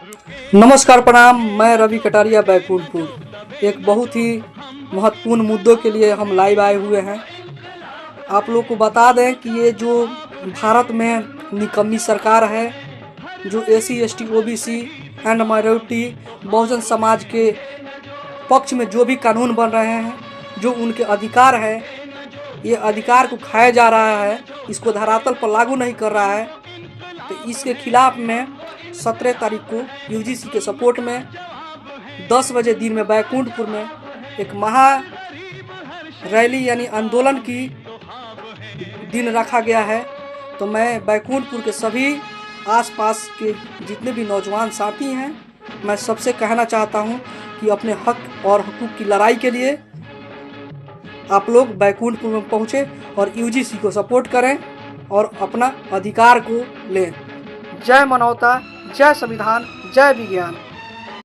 नमस्कार, प्रणाम। मैं रवि कटारिया, बैकुंठपुर। एक बहुत ही महत्वपूर्ण मुद्दों के लिए हम लाइव आए हुए हैं। आप लोग को बता दें कि ये जो भारत में निकम्मी सरकार है, जो SC ST OBC and minority बहुजन समाज के पक्ष में जो भी कानून बन रहे हैं, जो उनके अधिकार है, ये अधिकार को खाया जा रहा है, इसको धरातल पर लागू नहीं कर रहा है। तो इसके खिलाफ में 17 तारीख को यूजीसी के सपोर्ट में 10 बजे दिन में बैकुंठपुर में एक महा रैली यानी आंदोलन की दिन रखा गया है। तो मैं बैकुंठपुर के सभी आसपास के जितने भी नौजवान साथी हैं, मैं सबसे कहना चाहता हूं कि अपने हक और हुकूक की लड़ाई के लिए आप लोग बैकुंठपुर में पहुँचे और यूजीसी को सपोर्ट करें और अपना अधिकार को लें। जय मानवता, जय संविधान, जय विज्ञान।